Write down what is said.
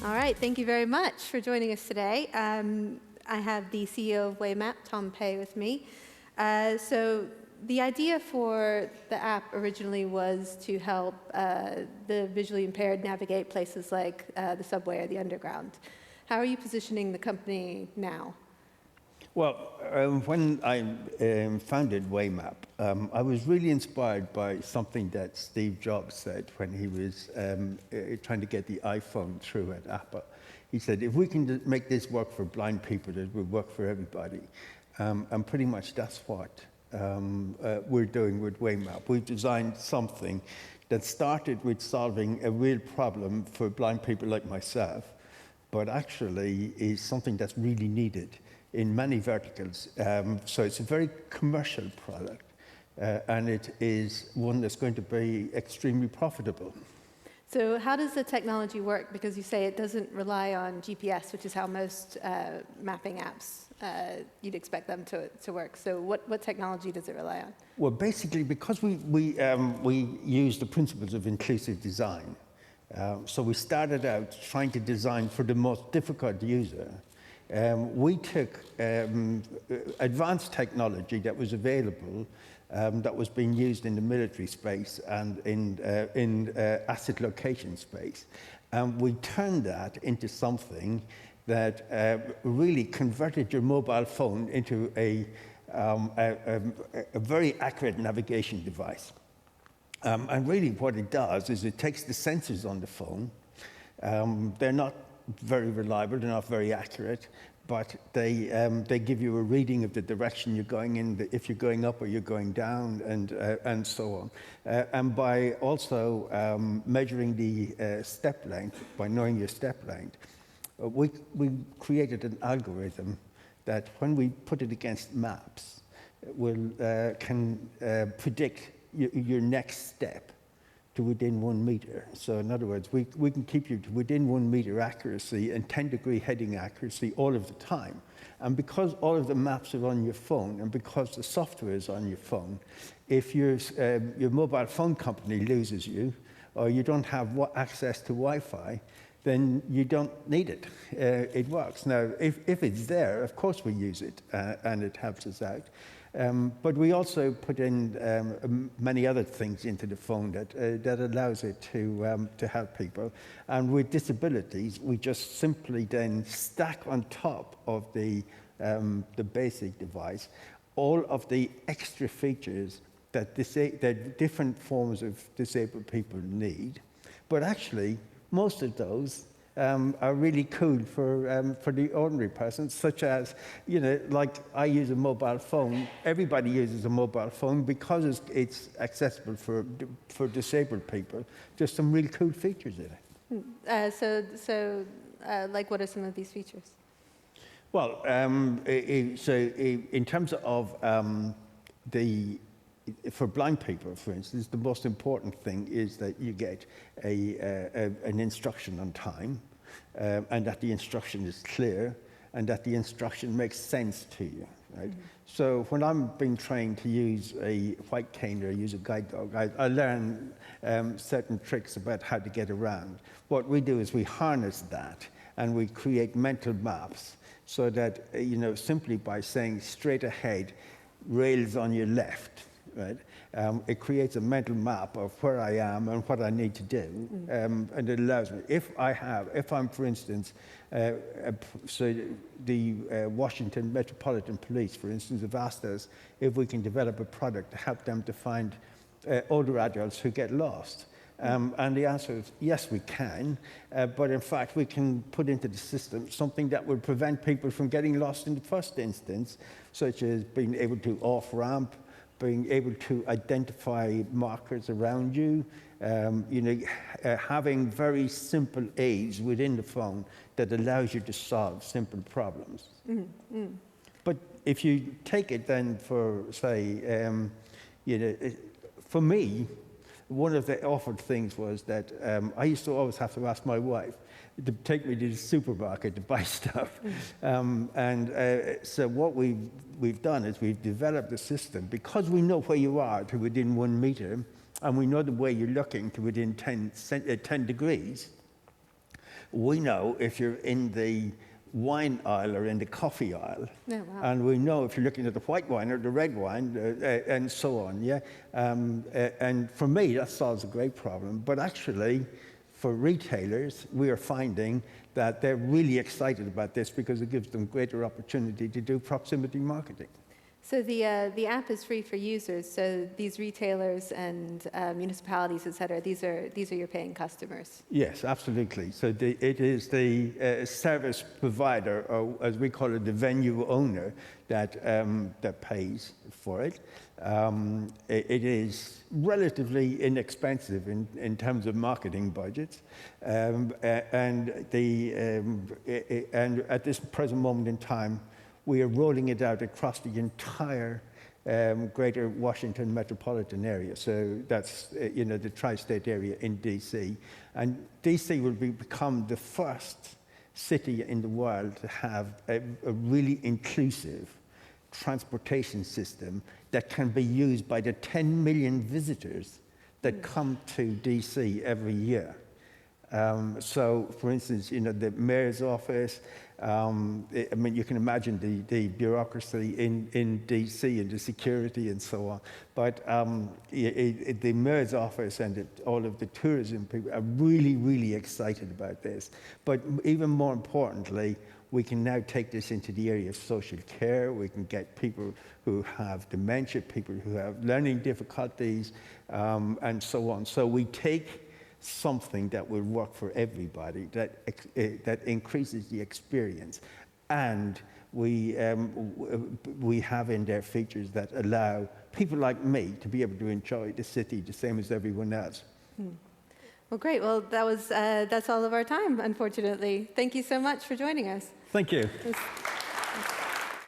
All right, thank you very much for joining us today. I have the CEO of Waymap, Tom Pei, with me. So the idea for the app originally was to help the visually impaired navigate places like the subway or the underground. How are you positioning the company now? Well, when I founded Waymap, I was really inspired by something that Steve Jobs said when he was trying to get the iPhone through at Apple. He said, if we can make this work for blind people, it will work for everybody. And pretty much that's what we're doing with Waymap. We've designed something that started with solving a real problem for blind people like myself, but actually is something that's really needed in many verticals. So it's a very commercial product, and it is one that's going to be extremely profitable. So how does the technology work? Because you say it doesn't rely on GPS, which is how most mapping apps, you'd expect them to work. So what technology does it rely on? Well, basically, because we use the principles of inclusive design. So we started out trying to design for the most difficult user. We took advanced technology that was available, that was being used in the military space and in asset location space, and we turned that into something that really converted your mobile phone into a very accurate navigation device. And really what it does is it takes the sensors on the phone. They're not very reliable, they're not very accurate, but they give you a reading of the direction you're going in, if you're going up or you're going down, and so on. And by also measuring the step length, by knowing your step length, we created an algorithm that when we put it against maps, can predict your next step to within 1 meter. So in other words, we can keep you to within 1 meter accuracy and 10-degree heading accuracy all of the time. And because all of the maps are on your phone, and because the software is on your phone, if your mobile phone company loses you, or you don't have access to Wi-Fi, then you don't need it. It works. Now, if it's there, of course we use it, and it helps us out. But we also put in many other things into the phone that allows it to help people. And with disabilities, we just simply then stack on top of the basic device all of the extra features that different forms of disabled people need. But actually, most of those are really cool for the ordinary person, such as, like I use a mobile phone. Everybody uses a mobile phone because it's accessible for disabled people. There's some really cool features in it. Like what are some of these features? Well, in terms of for blind people, for instance, the most important thing is that you get an instruction on time, and that the instruction is clear, and that the instruction makes sense to you, right? Mm-hmm. So when I'm being trained to use a white cane or use a guide dog, I learn certain tricks about how to get around. What we do is we harness that, and we create mental maps so that, simply by saying straight ahead, rails on your left, right? It creates a mental map of where I am and what I need to do, and it allows me. If I'm, for instance, so the Washington Metropolitan Police, for instance, have asked us if we can develop a product to help them to find older adults who get lost. And the answer is yes, we can, but in fact we can put into the system something that would prevent people from getting lost in the first instance, such as being able to off-ramp, being able to identify markers around you, having very simple aids within the phone that allows you to solve simple problems. Mm-hmm. But if you take it then for, say, for me, one of the awful things was that I used to always have to ask my wife to take me to the supermarket to buy stuff. So what we've done is we've developed a system, because we know where you are to within 1 meter, and we know the way you're looking to within 10 degrees. We know if you're in the wine aisle or in the coffee aisle. Oh, wow. And we know if you're looking at the white wine or the red wine, and so on, yeah? And for me, that solves a great problem. But actually, for retailers, we are finding that they're really excited about this because it gives them greater opportunity to do proximity marketing. So the app is free for users. So these retailers and municipalities, et cetera, these are your paying customers. Yes, absolutely. So it is the service provider, or as we call it, the venue owner, that pays for it. It is relatively inexpensive in terms of marketing budgets, and at this present moment in time, we are rolling it out across the entire greater Washington metropolitan area. So that's the tri-state area in DC. And DC will become the first city in the world to have a really inclusive transportation system that can be used by the 10 million visitors that come to DC every year. So, for instance, the mayor's office, you can imagine the bureaucracy in DC and the security and so on. But the mayor's office and all of the tourism people are really, really excited about this. But even more importantly, we can now take this into the area of social care. We can get people who have dementia, people who have learning difficulties, and so on. So we take something that will work for everybody, that increases the experience, and we have in there features that allow people like me to be able to enjoy the city the same as everyone else. Well, great. Well, that's all of our time, unfortunately. Thank you so much for joining us. Thank you.